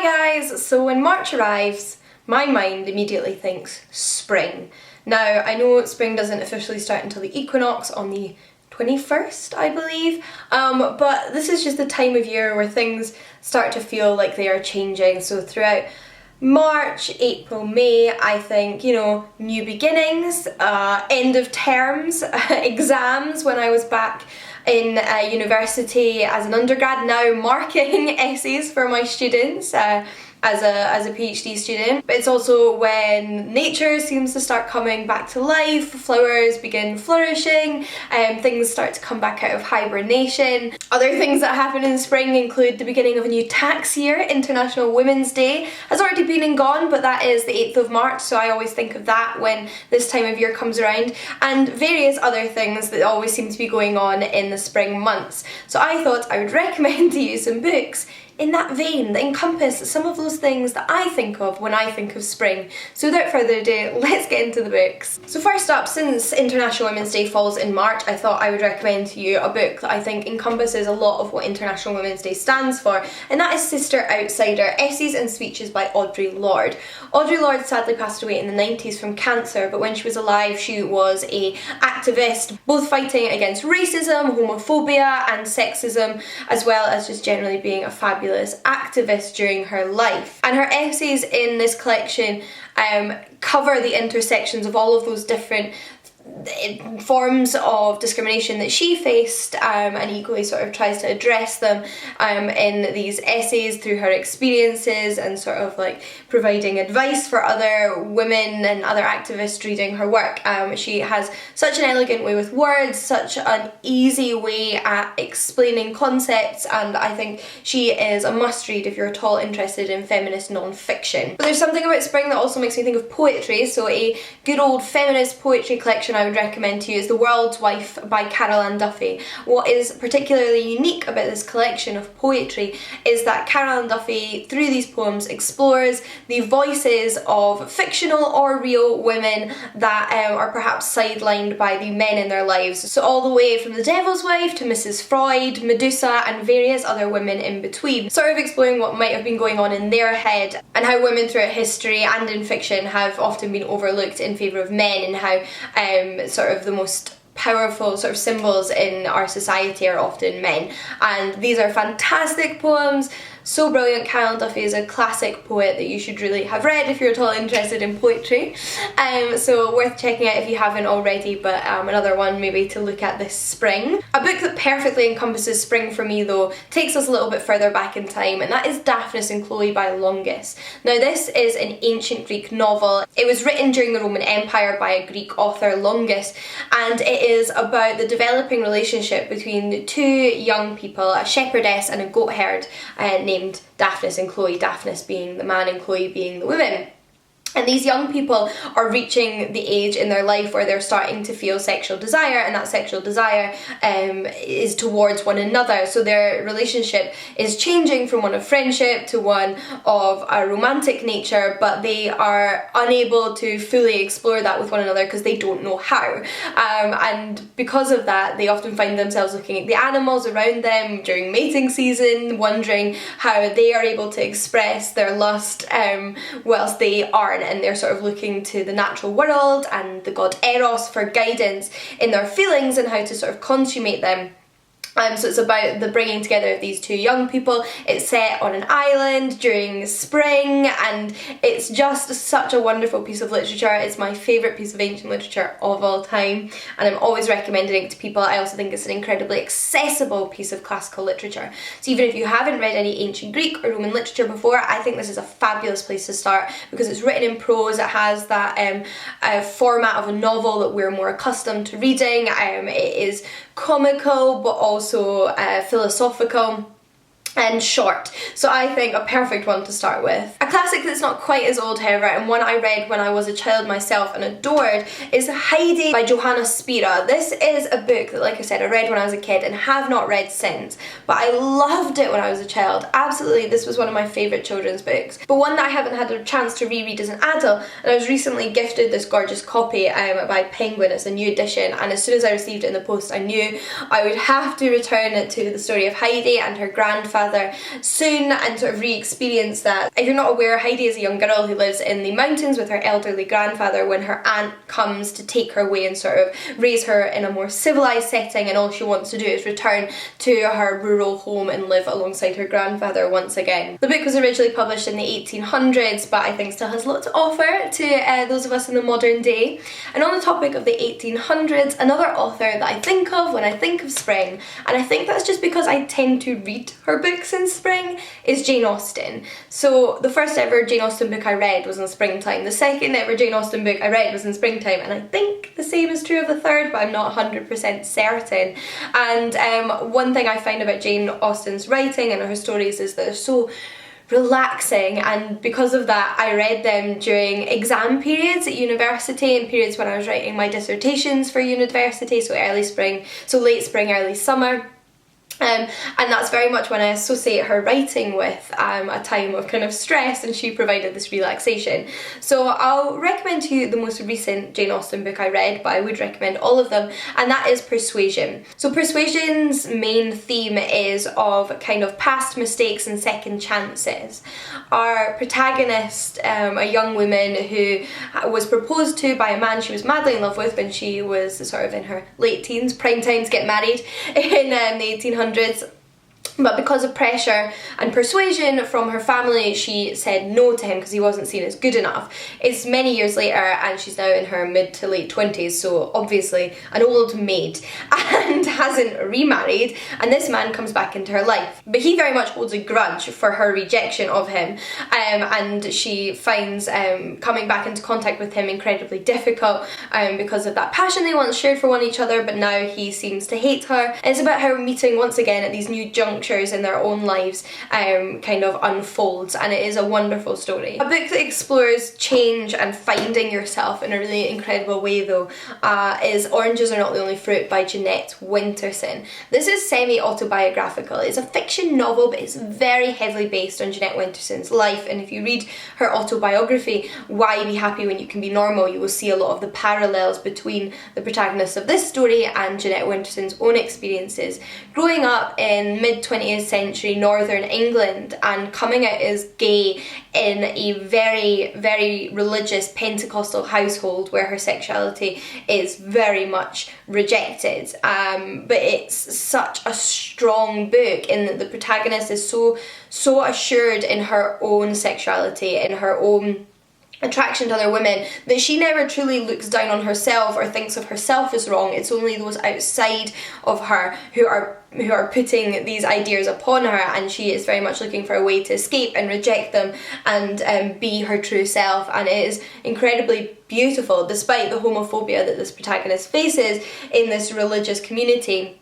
Hi guys! So when March arrives, my mind immediately thinks spring. Now, I know spring doesn't officially start until the equinox on the 21st, I believe, but this is just the time of year where things start to feel like they are changing. So throughout March, April, May, I think, new beginnings, end of terms, exams when I was back in university as an undergrad, now marking essays for my students as a PhD student. But it's also when nature seems to start coming back to life, flowers begin flourishing, things start to come back out of hibernation. Other things that happen in spring include the beginning of a new tax year. International Women's Day has already been and gone, but that is the 8th of March, so I always think of that when this time of year comes around, and various other things that always seem to be going on in the spring months. So I thought I would recommend to you some books in that vein that encompass some of those things that I think of when I think of spring. So without further ado, let's get into the books. So first up, since International Women's Day falls in March, I thought I would recommend to you a book that I think encompasses a lot of what International Women's Day stands for, and that is Sister Outsider, Essays and Speeches by Audre Lorde. Audre Lorde sadly passed away in the 90s from cancer, but when she was alive she was an activist, both fighting against racism, homophobia and sexism, as well as just generally being a fabulous activist during her life. And her essays in this collection cover the intersections of all of those different forms of discrimination that she faced, and equally sort of tries to address them in these essays through her experiences, and sort of like providing advice for other women and other activists reading her work. She has such an elegant way with words, such an easy way at explaining concepts, and I think she is a must read if you're at all interested in feminist non-fiction. But there's something about spring that also makes me think of poetry, so a good old feminist poetry collection I would recommend to you is The World's Wife by Carol Ann Duffy. What is particularly unique about this collection of poetry is that Carol Ann Duffy, through these poems, explores the voices of fictional or real women that are perhaps sidelined by the men in their lives. So all the way from The Devil's Wife to Mrs. Freud, Medusa and various other women in between, sort of exploring what might have been going on in their head and how women throughout history and in fiction have often been overlooked in favour of men, and how sort of the most powerful sort of symbols in our society are often men. And these are fantastic poems, so brilliant. Carol Duffy is a classic poet that you should really have read if you're at all interested in poetry, so worth checking out if you haven't already, but another one maybe to look at this spring. A book that perfectly encompasses spring for me though takes us a little bit further back in time, and that is Daphnis and Chloe by Longus. Now this is an ancient Greek novel. It was written during the Roman Empire by a Greek author, Longus, and it is about the developing relationship between two young people, a shepherdess and a goat herd named Daphnis and Chloe, Daphnis being the man and Chloe being the woman. And these young people are reaching the age in their life where they're starting to feel sexual desire, and that sexual desire is towards one another. So their relationship is changing from one of friendship to one of a romantic nature, but they are unable to fully explore that with one another because they don't know how. And because of that, they often find themselves looking at the animals around them during mating season, wondering how they are able to express their lust whilst they aren't. And they're sort of looking to the natural world and the god Eros for guidance in their feelings and how to sort of consummate them. So it's about the bringing together of these two young people. It's set on an island during spring, and it's just such a wonderful piece of literature. It's my favourite piece of ancient literature of all time, and I'm always recommending it to people. I also think it's an incredibly accessible piece of classical literature. So even if you haven't read any ancient Greek or Roman literature before, I think this is a fabulous place to start because it's written in prose. It has that format of a novel that we're more accustomed to reading. It is comical but also philosophical and short, so I think a perfect one to start with. A classic that's not quite as old, however, and one I read when I was a child myself and adored, is Heidi by Johanna Spira. This is a book that, like I said, I read when I was a kid and have not read since, but I loved it when I was a child. Absolutely, this was one of my favourite children's books, but one that I haven't had a chance to reread as an adult, and I was recently gifted this gorgeous copy by Penguin. It's a new edition, and as soon as I received it in the post I knew I would have to return it to the story of Heidi and her grandfather grandfather soon and sort of re-experience that. If you're not aware, Heidi is a young girl who lives in the mountains with her elderly grandfather when her aunt comes to take her away and sort of raise her in a more civilised setting, and all she wants to do is return to her rural home and live alongside her grandfather once again. The book was originally published in the 1800s, but I think still has a lot to offer to those of us in the modern day. And on the topic of the 1800s, another author that I think of when I think of spring, and I think that's just because I tend to read her books in spring, is Jane Austen. So the first ever Jane Austen book I read was in springtime. The second ever Jane Austen book I read was in springtime, and I think the same is true of the third, but I'm not 100% certain. And one thing I find about Jane Austen's writing and her stories is that they're so relaxing, and because of that I read them during exam periods at university and periods when I was writing my dissertations for university, so late spring, early summer. And that's very much when I associate her writing with a time of kind of stress, and she provided this relaxation. So I'll recommend to you the most recent Jane Austen book I read, but I would recommend all of them, and that is Persuasion. So Persuasion's main theme is of kind of past mistakes and second chances. Our protagonist, a young woman who was proposed to by a man she was madly in love with when she was sort of in her late teens, prime time to get married in the 1800s. But because of pressure and persuasion from her family, she said no to him because he wasn't seen as good enough. It's many years later and she's now in her mid to late 20s, so obviously an old maid, and hasn't remarried, and this man comes back into her life. But he very much holds a grudge for her rejection of him, and she finds coming back into contact with him incredibly difficult because of that passion they once shared for one each other, but now he seems to hate her. And it's about how meeting once again at these new junctures in their own lives kind of unfolds, and it is a wonderful story. A book that explores change and finding yourself in a really incredible way though is Oranges Are Not the Only Fruit by Jeanette Winterson. This is semi-autobiographical. It's a fiction novel, but it's very heavily based on Jeanette Winterson's life, and if you read her autobiography, Why Be Happy When You Can Be Normal, you will see a lot of the parallels between the protagonist of this story and Jeanette Winterson's own experiences growing up in mid-20th century northern England and coming out as gay in a very, very religious Pentecostal household where her sexuality is very much rejected. But it's such a strong book in that the protagonist is so assured in her own sexuality, in her own attraction to other women, that she never truly looks down on herself or thinks of herself as wrong. It's only those outside of her who are putting these ideas upon her, and she is very much looking for a way to escape and reject them and be her true self. And it is incredibly beautiful despite the homophobia that this protagonist faces in this religious community.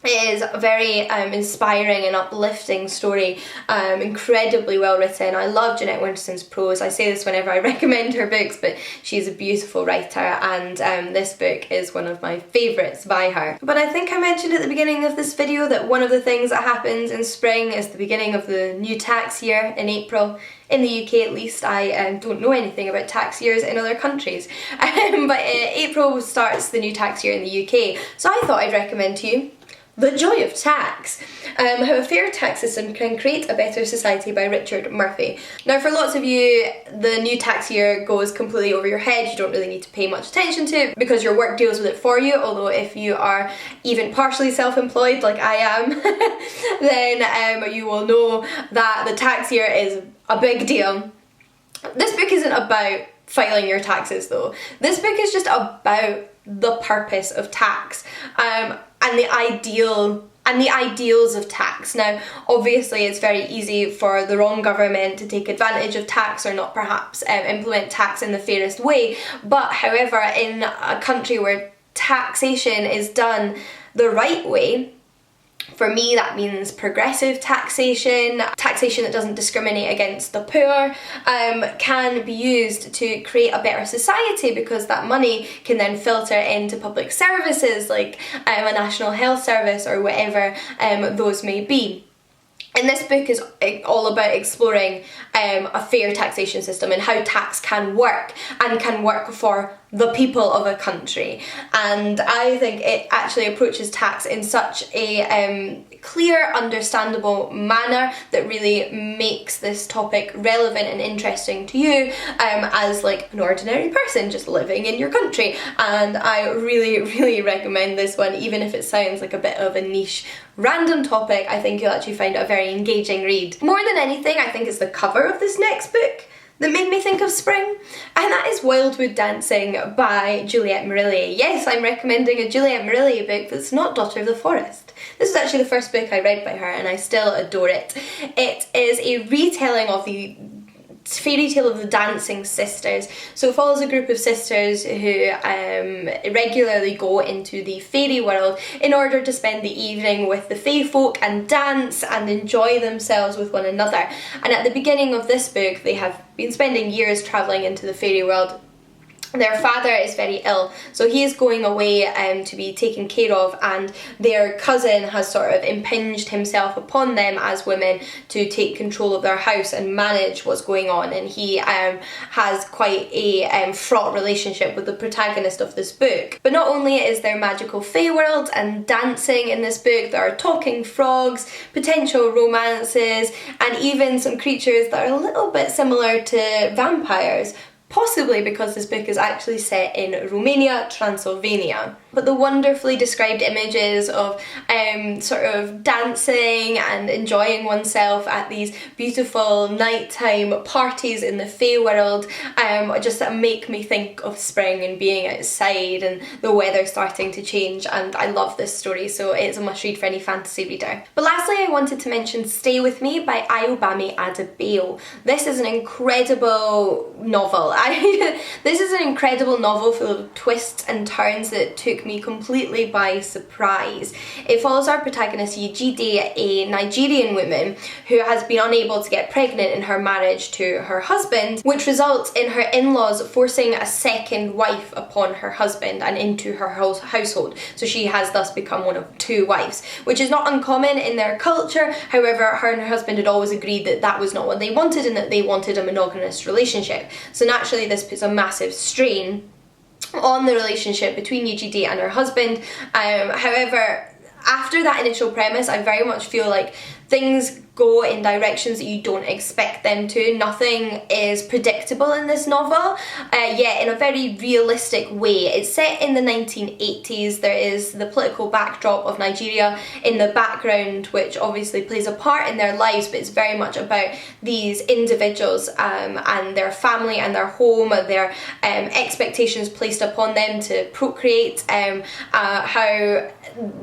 It is a very inspiring and uplifting story, incredibly well written. I love Jeanette Winterson's prose. I say this whenever I recommend her books, but she's a beautiful writer, and this book is one of my favourites by her. But I think I mentioned at the beginning of this video that one of the things that happens in spring is the beginning of the new tax year in April. In the UK at least. I don't know anything about tax years in other countries, but April starts the new tax year in the UK, so I thought I'd recommend to you The Joy of Tax, How a Fair Tax System Can Create a Better Society by Richard Murphy. Now for lots of you, the new tax year goes completely over your head. You don't really need to pay much attention to it because your work deals with it for you, although if you are even partially self-employed like I am, then you will know that the tax year is a big deal. This book isn't about filing your taxes though. This book is just about the purpose of tax and the ideals of tax. Now obviously it's very easy for the wrong government to take advantage of tax or not perhaps implement tax in the fairest way, but however in a country where taxation is done the right way, for me that means progressive taxation, taxation that doesn't discriminate against the poor, can be used to create a better society, because that money can then filter into public services like a national health service or whatever those may be. And this book is all about exploring a fair taxation system and how tax can work, and can work for the people of a country, and I think it actually approaches tax in such a clear, understandable manner that really makes this topic relevant and interesting to you as like an ordinary person just living in your country. And I really recommend this one, even if it sounds like a bit of a niche random topic. I think you'll actually find it a very engaging read. More than anything, I think it's the cover of this next book that made me think of spring, and that is Wildwood Dancing by Juliet Marillier. Yes, I'm recommending a Juliet Marillier book that's not Daughter of the Forest. This is actually the first book I read by her and I still adore it. It is a retelling of the fairy tale of the Dancing Sisters. So it follows a group of sisters who regularly go into the fairy world in order to spend the evening with the fae folk and dance and enjoy themselves with one another. And at the beginning of this book, they have been spending years travelling into the fairy world. Their father is very ill, so he is going away to be taken care of, and their cousin has sort of impinged himself upon them as women to take control of their house and manage what's going on, and he has quite a fraught relationship with the protagonist of this book. But not only is there magical fae world and dancing in this book, there are talking frogs, potential romances, and even some creatures that are a little bit similar to vampires. Possibly because this book is actually set in Romania, Transylvania. But the wonderfully described images of sort of dancing and enjoying oneself at these beautiful nighttime parties in the fae world just make me think of spring and being outside and the weather starting to change, and I love this story, so it's a must read for any fantasy reader. But lastly, I wanted to mention Stay With Me by Ayobami Adebayo. This is an incredible novel. This is an incredible novel full of twists and turns that took me completely by surprise. It follows our protagonist Yejide, a Nigerian woman who has been unable to get pregnant in her marriage to her husband, which results in her in-laws forcing a second wife upon her husband and into her household. So she has thus become one of two wives, which is not uncommon in their culture. However, her and her husband had always agreed that that was not what they wanted and that they wanted a monogamous relationship. So naturally this puts a massive strain on the relationship between Yejide and her husband. However, after that initial premise, I very much feel like things go in directions that you don't expect them to. Nothing is predictable in this novel, yet in a very realistic way. It's set in the 1980s. There is the political backdrop of Nigeria in the background, which obviously plays a part in their lives, but it's very much about these individuals and their family and their home, their expectations placed upon them to procreate, how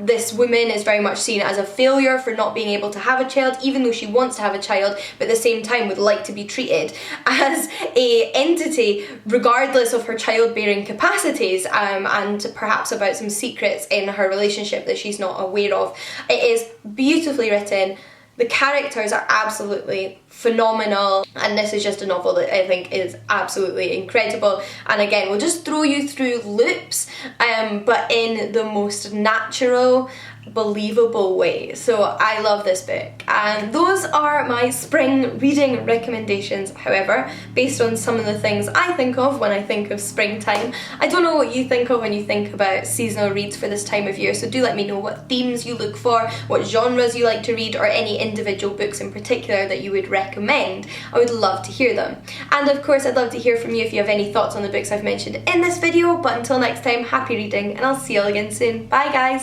this woman is very much seen as a failure for not being able to have a child, even though she wants to have a child, but at the same time would like to be treated as a entity regardless of her childbearing capacities, and perhaps about some secrets in her relationship that she's not aware of. It is beautifully written. The characters are absolutely phenomenal, and this is just a novel that I think is absolutely incredible, and again will just throw you through loops, but in the most natural, believable way. So I love this book, and those are my spring reading recommendations. However, based on some of the things I think of when I think of springtime, I don't know what you think of when you think about seasonal reads for this time of year, so do let me know what themes you look for, what genres you like to read, or any individual books in particular that you would recommend. I would love to hear them. And of course, I'd love to hear from you if you have any thoughts on the books I've mentioned in this video. But until next time, happy reading, and I'll see you all again soon. Bye guys!